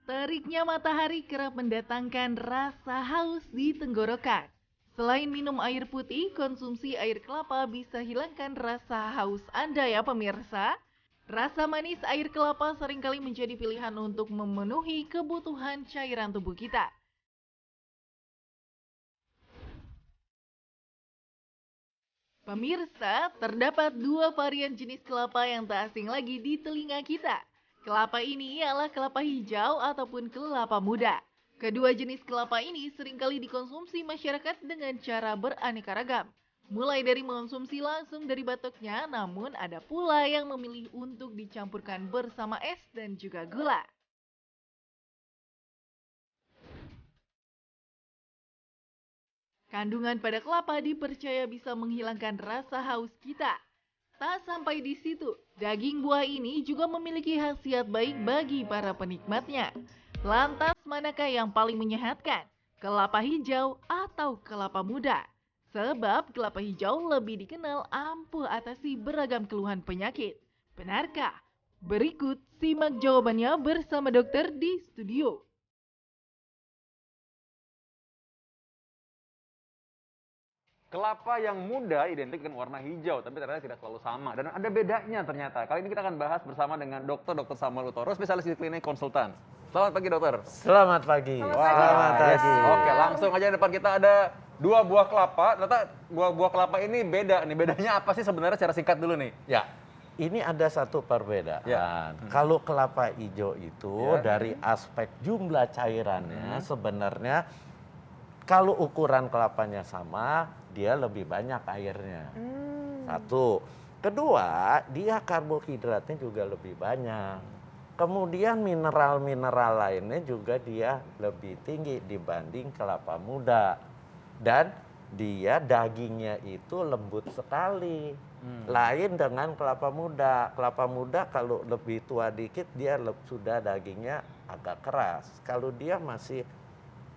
Teriknya matahari kerap mendatangkan rasa haus di tenggorokan. Selain minum air putih, konsumsi air kelapa bisa hilangkan rasa haus Anda ya pemirsa. Rasa manis air kelapa seringkali menjadi pilihan untuk memenuhi kebutuhan cairan tubuh kita. Pemirsa, terdapat dua varian jenis kelapa yang tak asing lagi di telinga kita. Kelapa ini ialah kelapa hijau ataupun kelapa muda. Kedua jenis kelapa ini seringkali dikonsumsi masyarakat dengan cara beraneka ragam. Mulai dari mengonsumsi langsung dari batoknya, namun ada pula yang memilih untuk dicampurkan bersama es dan juga gula. Kandungan pada kelapa dipercaya bisa menghilangkan rasa haus kita. Tak sampai di situ, daging buah ini juga memiliki khasiat baik bagi para penikmatnya. Lantas, manakah yang paling menyehatkan? Kelapa hijau atau kelapa muda? Sebab kelapa hijau lebih dikenal ampuh atasi beragam keluhan penyakit. Benarkah? Berikut simak jawabannya bersama dokter di studio. Kelapa yang muda identik dengan warna hijau, tapi ternyata tidak selalu sama. Dan ada bedanya ternyata. Kali ini kita akan bahas bersama dengan Dr. Samuel Utoro, spesialis di klinik konsultan. Selamat pagi, dokter. Selamat pagi. Selamat pagi. Oke, langsung aja depan kita ada dua buah kelapa. Ternyata buah kelapa ini beda nih. Bedanya apa sih sebenarnya secara singkat dulu nih? Ya, ini ada satu perbedaan. Ya. Kalau kelapa hijau itu dari aspek jumlah cairannya sebenarnya kalau ukuran kelapanya sama, dia lebih banyak airnya. Satu. Kedua, dia karbohidratnya juga lebih banyak. Kemudian mineral-mineral lainnya juga dia lebih tinggi dibanding kelapa muda. Dan dia dagingnya itu lembut sekali. Lain dengan kelapa muda. Kelapa muda kalau lebih tua dikit dia sudah dagingnya agak keras. Kalau dia masih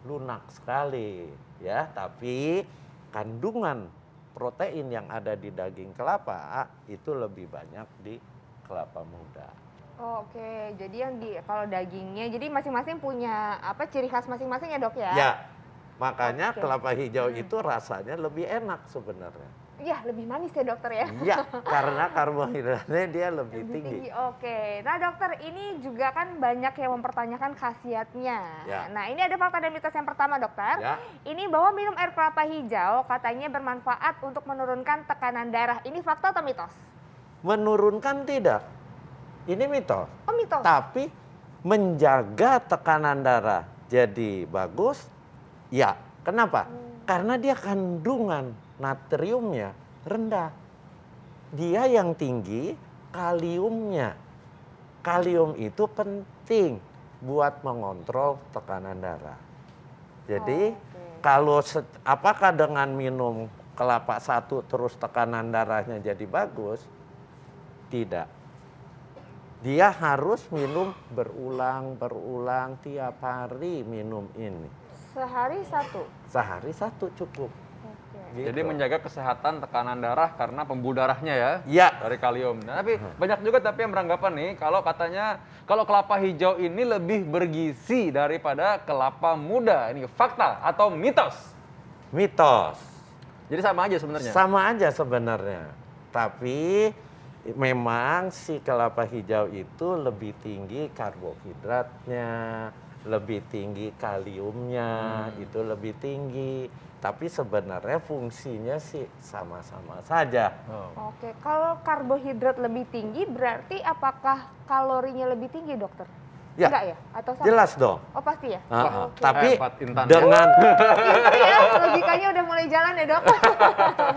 lunak sekali ya, tapi kandungan protein yang ada di daging kelapa itu lebih banyak di kelapa muda. Oke, jadi yang kalau dagingnya, jadi masing-masing punya apa ciri khas masing-masing ya dok ya? Ya, makanya Oke. kelapa hijau itu rasanya lebih enak sebenarnya. Iya, lebih manis ya dokter ya? Ya, karena karbohidratnya dia lebih Lebih tinggi. Oke, nah dokter ini juga kan banyak yang mempertanyakan khasiatnya. Ya. Nah ini ada fakta dan mitos yang pertama dokter. Ya. Ini bahwa minum air kelapa hijau katanya bermanfaat untuk menurunkan tekanan darah. Ini fakta atau mitos? Menurunkan tidak. Ini mitos. Oh mitos. Tapi menjaga tekanan darah jadi bagus. Ya, kenapa? Karena dia kandungan natriumnya rendah. Dia yang tinggi kaliumnya. Kalium itu penting buat mengontrol tekanan darah. Jadi kalau apakah dengan minum kelapa satu terus tekanan darahnya jadi bagus? Tidak. Dia harus minum berulang tiap hari minum ini. Sehari satu? Sehari satu cukup. Gitu. Jadi menjaga kesehatan tekanan darah karena pembuluh darahnya ya, Ya. dari kalium. Nah, tapi banyak juga yang beranggapan nih kalau katanya kalau kelapa hijau ini lebih bergizi daripada kelapa muda. Ini fakta atau mitos? Mitos. Jadi sama aja sebenarnya. Sama aja sebenarnya. Tapi memang si kelapa hijau itu lebih tinggi karbohidratnya, lebih tinggi kaliumnya, itu lebih tinggi. Tapi sebenarnya fungsinya sih sama-sama saja. Oke, kalau karbohidrat lebih tinggi berarti apakah kalorinya lebih tinggi dokter? Ya, Enggak ya? Atau sama? jelas dong. Oh pasti ya? Oke. Tapi Hebat Intan. dengan Ya, logikanya udah mulai jalan ya dok.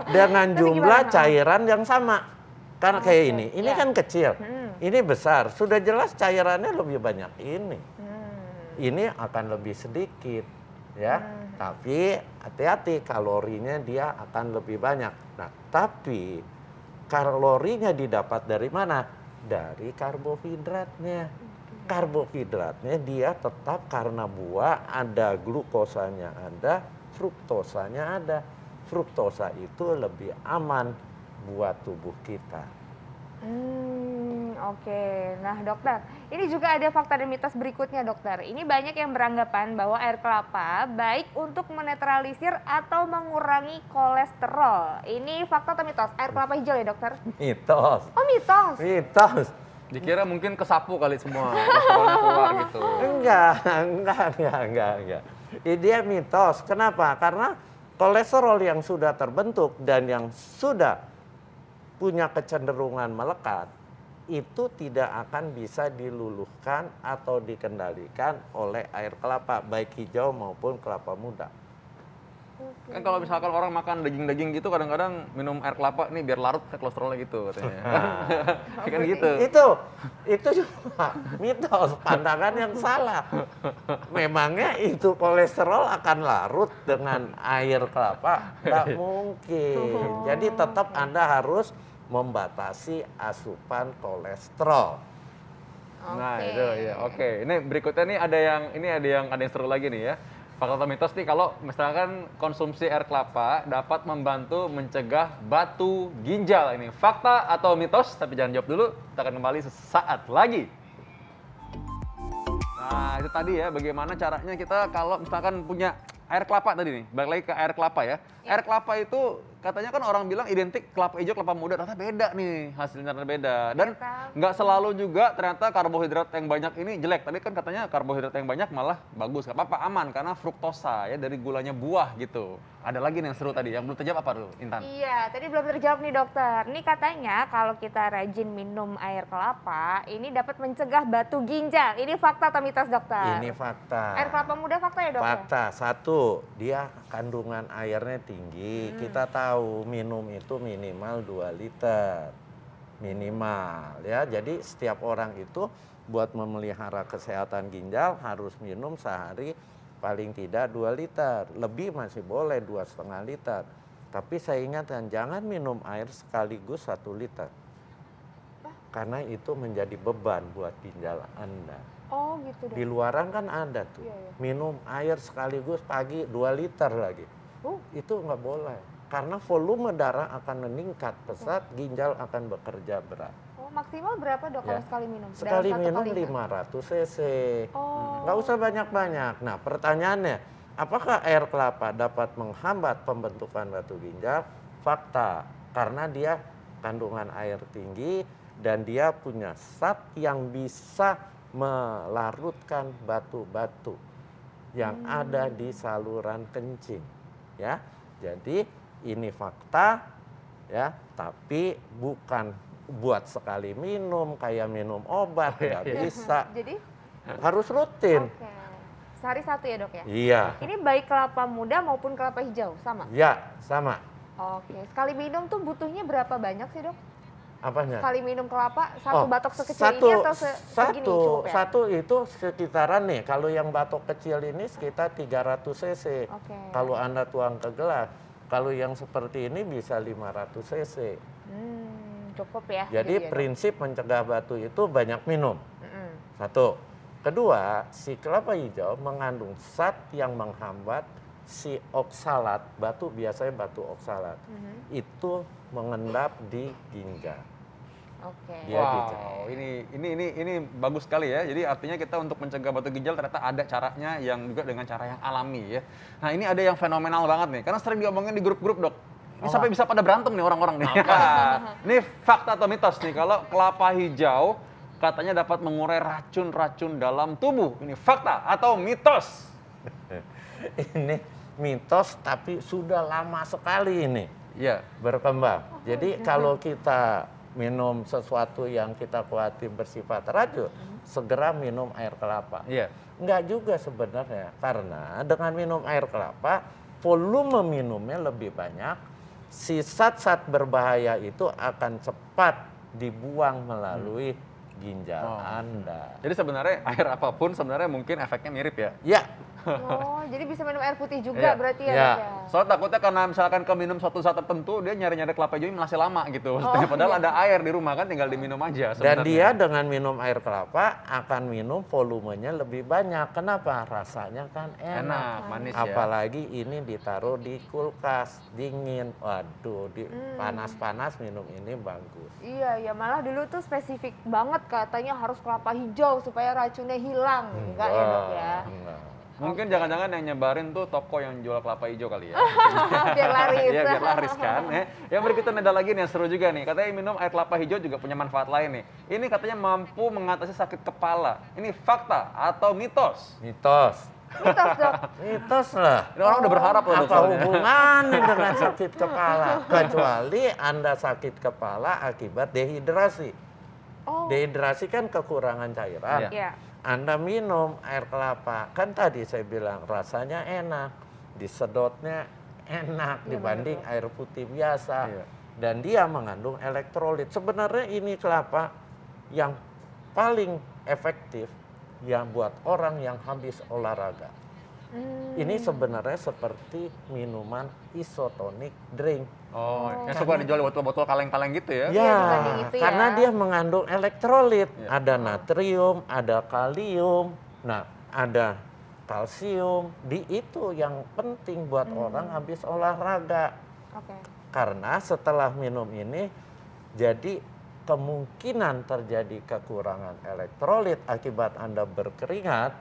dengan Tapi jumlah gimana? cairan yang sama. Karena kayak Oke, ini ya. kan kecil, ini besar. Sudah jelas cairannya lebih banyak ini. Ini akan lebih sedikit, ya. Tapi hati-hati kalorinya dia akan lebih banyak. Nah, tapi kalorinya didapat dari mana? Dari karbohidratnya. Karbohidratnya dia tetap karena buah ada glukosanya ada, fruktosanya ada. Fruktosa itu lebih aman buat tubuh kita. Oke. Nah, dokter, ini juga ada fakta dan mitos berikutnya, dokter. Ini banyak yang beranggapan bahwa air kelapa baik untuk menetralisir atau mengurangi kolesterol. Ini fakta atau mitos? Air kelapa hijau ya, dokter? Mitos. Oh, mitos. Mitos. Dikira mungkin kesapu kali semua, kolesterolnya keluar gitu. Enggak. Ini dia mitos. Kenapa? Karena kolesterol yang sudah terbentuk dan yang sudah punya kecenderungan melekat, itu tidak akan bisa diluluhkan atau dikendalikan oleh air kelapa, baik hijau maupun kelapa muda. Kan kalau misalkan orang makan daging-daging gitu kadang-kadang minum air kelapa nih biar larut kolesterolnya gitu katanya. Kan gitu. Itu cuma mitos, pandangan yang salah. Memangnya itu kolesterol akan larut dengan air kelapa? Nggak mungkin. Jadi tetap Anda harus membatasi asupan kolesterol. Nah, Oke. itu ya. Oke. Ini berikutnya nih ada yang seru lagi nih ya. Fakta atau mitos nih kalau misalkan konsumsi air kelapa dapat membantu mencegah batu ginjal. Ini fakta atau mitos? Tapi jangan jawab dulu. Kita akan kembali sesaat lagi. Nah, itu tadi ya bagaimana caranya kita kalau misalkan punya air kelapa tadi nih. Balik lagi ke air kelapa ya. Air kelapa itu katanya kan orang bilang identik kelapa hijau, kelapa muda. Ternyata beda nih, hasilnya ternyata beda. Dan nggak selalu juga ternyata karbohidrat yang banyak ini jelek. Tadi kan katanya karbohidrat yang banyak malah bagus. Gak apa-apa, aman. Karena fruktosa ya dari gulanya buah gitu. Ada lagi nih yang seru tadi. Yang belum terjawab apa dulu, Intan? Iya, tadi belum terjawab nih, dokter. Ini katanya kalau kita rajin minum air kelapa, ini dapat mencegah batu ginjal. Ini fakta atau mitos, dokter? Ini fakta. Air kelapa muda fakta ya, dokter? Fakta. Satu, dia kandungan airnya tinggi. Kita tahu minum itu minimal 2 liter. Minimal ya. Jadi setiap orang itu buat memelihara kesehatan ginjal harus minum sehari paling tidak 2 liter. Lebih masih boleh 2,5 liter. Tapi saya ingatkan jangan minum air sekaligus 1 liter. Karena itu menjadi beban buat ginjal Anda. Oh, gitu, dok. Di luaran kan ada tuh. Iya, iya. Minum air sekaligus pagi 2 liter lagi. Itu nggak boleh. Karena volume darah akan meningkat pesat, ginjal akan bekerja berat. Oh, maksimal berapa, dok, kalau Ya. sekali minum? Dalam Sekali satu minum kali 500 cc. Oh. Nggak usah banyak-banyak. Nah, pertanyaannya, apakah air kelapa dapat menghambat pembentukan batu ginjal? Fakta, karena dia kandungan air tinggi dan dia punya zat yang bisa melarutkan batu-batu yang ada di saluran kencing. Ya, jadi ini fakta, ya, tapi bukan buat sekali minum kayak minum obat, nggak bisa. Jadi? Harus rutin. Oke. Sehari satu ya, dok ya? Iya, Ini baik kelapa muda maupun kelapa hijau, sama? ya sama. Oke. Sekali minum tuh butuhnya berapa banyak sih, dok? Apanya? Sekali minum kelapa, satu batok sekecil satu, ini atau segini cukup ya? Satu itu sekitaran nih, kalau yang batok kecil ini sekitar 300 cc. Oke. Kalau Anda tuang ke gelas, kalau yang seperti ini bisa 500 cc. Cukup ya? Jadi ya, dok? prinsip mencegah batu itu banyak minum. Mm-mm. Satu. Kedua, si kelapa hijau mengandung zat yang menghambat si oksalat, batu biasanya batu oksalat. Itu mengendap di ginjal. Oke. Dia Wow, ini bagus sekali ya. Jadi artinya kita untuk mencegah batu ginjal ternyata ada caranya yang juga dengan cara yang alami ya. Nah, ini ada yang fenomenal banget nih. Karena sering diomongin di grup-grup, Dok. Ini sampai bisa pada berantem nih orang-orang nih. Ini fakta atau mitos nih kalau kelapa hijau katanya dapat mengurai racun-racun dalam tubuh. Ini fakta atau mitos? Ini mitos tapi sudah lama sekali ini Iya. berkembang. Jadi kalau kita minum sesuatu yang kita khawatir bersifat racun, segera minum air kelapa. Iya. Enggak juga sebenarnya, karena dengan minum air kelapa, volume minumnya lebih banyak, si zat-zat berbahaya itu akan cepat dibuang melalui ginjal Anda. Jadi sebenarnya air apapun sebenarnya mungkin efeknya mirip ya. Ya, Oh, jadi bisa minum air putih juga Iya. berarti ya, ya, dok ya? Soalnya takutnya karena misalkan keminum suatu saat tertentu, dia nyari-nyari kelapa hijau masih lama gitu. Maksudnya, padahal ada air di rumah kan, tinggal diminum aja Dan sebenarnya. dia dengan minum air kelapa akan minum volumenya lebih banyak. Kenapa? Rasanya kan enak, manis ya. Apalagi ini ditaruh di kulkas, dingin. Waduh, panas-panas minum ini bagus. Iya, ya malah dulu tuh spesifik banget katanya harus kelapa hijau supaya racunnya hilang. Enggak ya dok ya? Enggak. Mungkin jangan-jangan yang nyebarin tuh toko yang jual kelapa hijau kali ya. Biar laris. Iya, biar laris kan. Yang berikutnya ada lagi nih yang seru juga nih. Katanya minum air kelapa hijau juga punya manfaat lain nih. Ini katanya mampu mengatasi sakit kepala. Ini fakta atau mitos? Mitos. Mitos dok. Mitos lah. Ini orang udah berharap loh Apa dokternya. hubungannya dengan sakit kepala? Kecuali Anda sakit kepala akibat dehidrasi. Oh. Dehidrasi kan kekurangan cairan. Iya. Iya. Anda minum air kelapa, kan tadi saya bilang rasanya enak, disedotnya enak Iya, dibanding benar, air putih biasa. Iya. Dan dia mengandung elektrolit. Sebenarnya ini kelapa yang paling efektif yang buat orang yang habis olahraga. Ini sebenarnya seperti minuman isotonic drink. Oh, yang suka dijual di botol-botol kaleng-kaleng gitu ya? Iya, dibanding itu ya. Karena dia mengandung elektrolit. Iya. Ada natrium, ada kalium, nah ada kalsium. Di itu yang penting buat orang habis olahraga. Oke. Karena setelah minum ini, jadi kemungkinan terjadi kekurangan elektrolit akibat Anda berkeringat,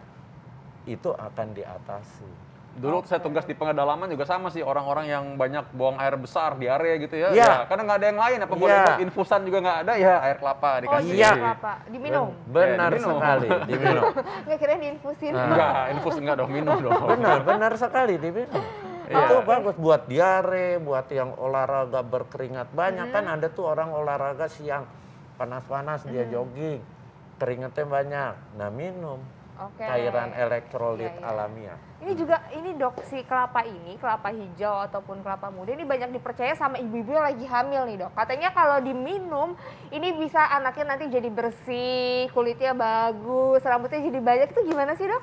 itu akan diatasi. Dulu saya tugas di pengedalaman juga sama sih, orang-orang yang banyak buang air besar, diare gitu ya. Iya. Ya, karena nggak ada yang lain, apa boleh Iya. buat infusan juga nggak ada, ya air kelapa Oh dikasih. Iya. kelapa. Diminum? Benar Ya, diminum. sekali, diminum. Nggak kira diinfusin. Nah. Enggak, infus enggak dong, minum dong. Benar sekali diminum. Iya. Itu bagus buat diare, buat yang olahraga berkeringat banyak. Kan ada tuh orang olahraga siang, panas-panas dia jogging, keringatnya banyak. Nah minum Oke. cairan elektrolit Iya, iya. alamiah. Ini juga, ini dok, si kelapa ini, kelapa hijau ataupun kelapa muda ini banyak dipercaya sama ibu-ibu yang lagi hamil nih dok. Katanya kalau diminum, ini bisa anaknya nanti jadi bersih, kulitnya bagus, rambutnya jadi banyak. Itu gimana sih dok?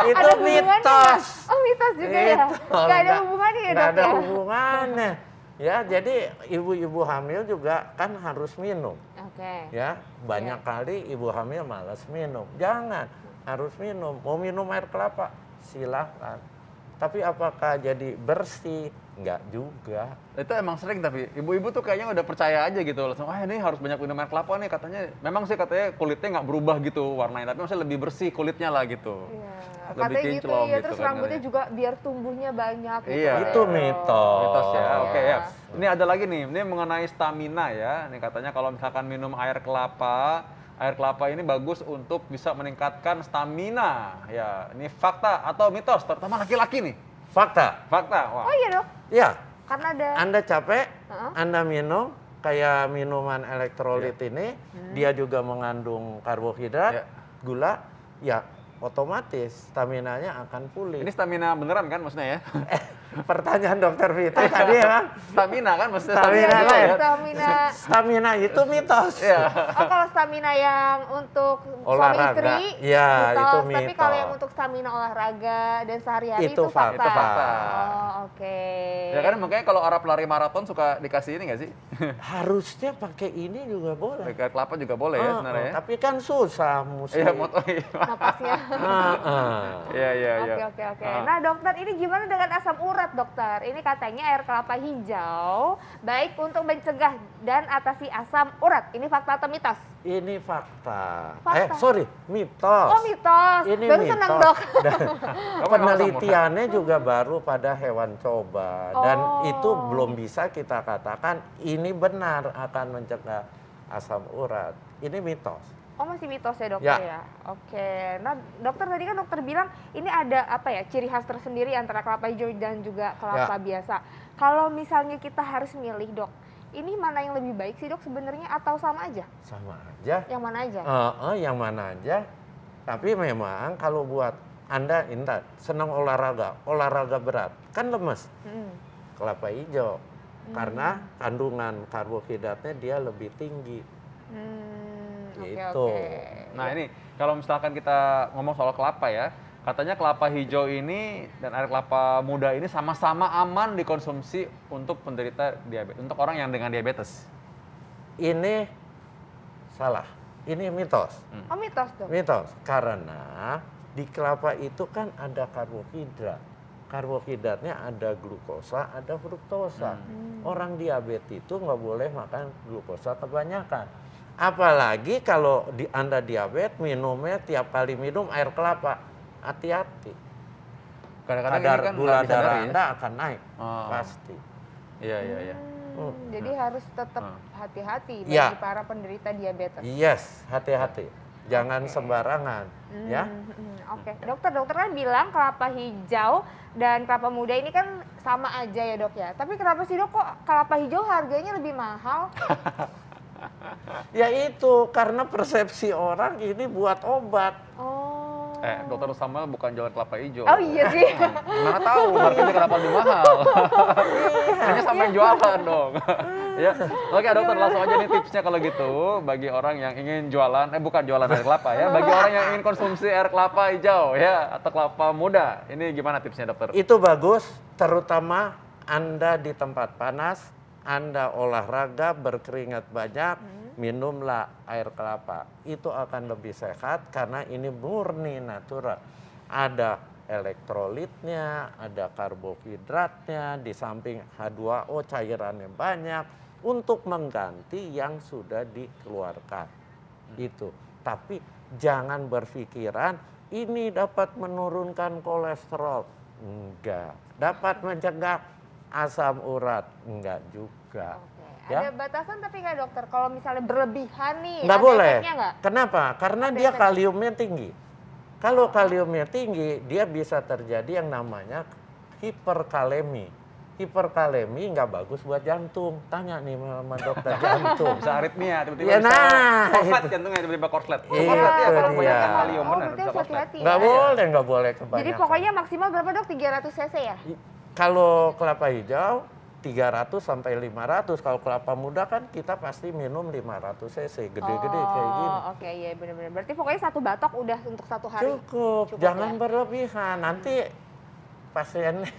Itu Ada hubungannya mitos. nggak? Oh mitos juga ya? Nggak ada hubungannya ya Nggak dok ada ya? hubungannya. Ya, jadi ibu-ibu hamil juga kan harus minum. Oke. Ya, banyak kali ibu hamil malas minum. Jangan, harus minum. Mau minum air kelapa, silahkan. Tapi apakah jadi bersih? Enggak juga. Itu emang sering, tapi ibu-ibu tuh kayaknya udah percaya aja gitu. Langsung, wah ini harus banyak minum air kelapa nih katanya. Memang sih katanya kulitnya nggak berubah gitu warnanya, tapi maksudnya lebih bersih kulitnya lah gitu. Iya. Lebih Katanya gitu kinclong ya, gitu terus kan rambutnya katanya. juga biar tumbuhnya banyak gitu. Iya. Itu mitos. Mitos ya, oke Iya. ya. Ini ada lagi nih, ini mengenai stamina ya. Ini katanya kalau misalkan minum air kelapa ini bagus untuk bisa meningkatkan stamina. Ya, ini fakta atau mitos, terutama laki-laki nih. Fakta. Fakta, wah. Oh iya dok, Ya, karena ada. Anda capek, Heeh. Anda minum kayak minuman elektrolit Iya. ini, dia juga mengandung karbohidrat, Iya. gula, ya otomatis staminanya akan pulih. Ini stamina beneran kan maksudnya ya? Pertanyaan dokter Vito tadi ya kan? Stamina kan maksudnya Stamina Iya, lah ya. stamina. Stamina itu mitos. Iya. Oh kalau stamina yang untuk suami Olahraga. istri, Iya, itu Tapi mitos. kalau yang untuk stamina olahraga dan sehari-hari Itu itu fakta. fakta. Itu fakta. Oh oke. Ya kan makanya kalau Arab lari maraton suka dikasih ini nggak sih? Harusnya pakai ini juga boleh. Pakai kelapa juga boleh ya sebenarnya ya? Tapi kan susah mesti. Iya, motor. Napasnya. Iya, iya, iya. Oke. Nah dokter, ini gimana dengan asam urat dokter? Ini katanya air kelapa hijau baik untuk mencegah dan atasi asam urat. Ini fakta atau mitos? Ini fakta. Fakta. Mitos. Oh mitos. Ini Baru mitos. senang dok. Dan penelitiannya juga baru pada hewan coba dan Oh. itu belum bisa kita katakan ini benar akan mencegah asam urat. Ini mitos. Oh masih mitos ya dokter Ya. ya? Oke. Nah dokter tadi kan dokter bilang ini ada apa ya ciri khas tersendiri antara kelapa hijau dan juga kelapa Ya. biasa. Kalau misalnya kita harus milih dok, ini mana yang lebih baik sih dok sebenarnya atau sama aja? Sama aja. Yang mana aja? Yang mana aja. Tapi memang kalau buat Anda ingat senang olahraga berat, kan lemes. Hmm. Kelapa hijau karena kandungan karbohidratnya dia lebih tinggi. Oke, Gitu. oke. Nah ini kalau misalkan kita ngomong soal kelapa ya, Katanya kelapa hijau ini dan air kelapa muda ini sama-sama aman dikonsumsi untuk penderita diabetes, untuk orang yang dengan diabetes. Ini salah. Ini mitos. Oh mitos dong. Mitos. Karena di kelapa itu kan ada karbohidrat. Karbohidratnya ada glukosa, ada fruktosa. Orang diabetes itu nggak boleh makan glukosa kebanyakan. Apalagi kalau Anda diabetes, minumnya tiap kali minum air kelapa. Hati-hati. Kadang-kadang ini Kadar kan gula nggak darah disadari ya. Anda akan naik. Oh. Pasti. Iya, iya, iya. Jadi harus tetap hati-hati bagi Ya. para penderita diabetes. Yes, hati-hati. Jangan sembarangan. Ya. Oke, dokter kan bilang kelapa hijau dan kelapa muda ini kan sama aja ya dok ya. Tapi kenapa sih dok kok kelapa hijau harganya lebih mahal? Ya itu karena persepsi orang ini buat obat. Oh. Dokter Samuel bukan jualan kelapa hijau. Oh iya sih. Mana tahu harganya kenapa lebih mahal. Hanya sampai jualan dong. Ya, oke dokter langsung aja nih tipsnya kalau gitu bagi orang yang ingin jualan, bukan jualan air kelapa ya, bagi orang yang ingin konsumsi air kelapa hijau ya atau kelapa muda, ini gimana tipsnya dokter? Itu bagus, terutama Anda di tempat panas, Anda olahraga berkeringat banyak, minumlah air kelapa. Itu akan lebih sehat karena ini murni natural. Ada elektrolitnya, ada karbohidratnya, di samping H2O cairannya banyak untuk mengganti yang sudah dikeluarkan. Itu. Tapi jangan berpikiran ini dapat menurunkan kolesterol. Enggak. Dapat mencegah asam urat. Enggak juga. Oke. Ya? Ada batasan tapi nggak dokter? Kalau misalnya berlebihan nih, Nggak ada boleh. efeknya nggak? Kenapa? Karena Ada dia efek. kaliumnya tinggi. Kalau kaliumnya tinggi, dia bisa terjadi yang namanya hiperkalemi. Hiperkalemi nggak bagus buat jantung. Tanya nih sama dokter jantung. Bisa aritmia, tiba-tiba Ya, bisa nah, korslet itu. jantungnya, tiba-tiba korslet. Iya, Korslet ya, kalau itu banyak dia. kalium Oh, benar berarti bisa harus korslet. hati-hati Nggak ya. nggak boleh kebanyakan. Jadi pokoknya maksimal berapa dok? 300 cc ya? Kalau kelapa hijau 300 sampai 500. Kalau kelapa muda kan kita pasti minum 500 cc, gede-gede kayak gini. Oh, oke, iya benar-benar. Berarti pokoknya satu batok udah untuk satu hari. Cukup, Cukup jangan ya? berlebihan. Nanti pasiennya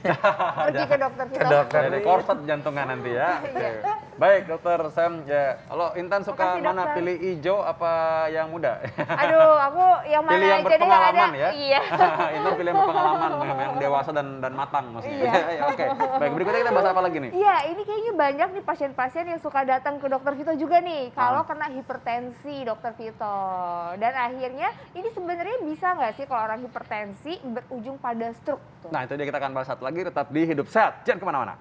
Pergi ke dokter ke Vito. dokter. Jadi korslet jantungnya nanti ya. Oke. Baik dokter Sam, ya kalau Intan suka Makasih, mana, dokter. pilih hijau apa yang muda? Aduh, aku yang mana Pilih yang aja deh yang ada. berpengalaman ya. Iya. Intan pilih yang berpengalaman, yang dewasa dan matang maksudnya. Iya. Ya, oke. Baik, berikutnya kita bahas apa lagi nih? Iya, ini kayaknya banyak nih pasien-pasien yang suka datang ke dokter Vito juga nih. Kalau kena hipertensi dokter Vito. Dan akhirnya ini sebenarnya bisa nggak sih kalau orang hipertensi berujung pada stroke? Tuh. Nah itu dia, kita akan bahas satu lagi, tetap di Hidup Sehat, jangan kemana-mana.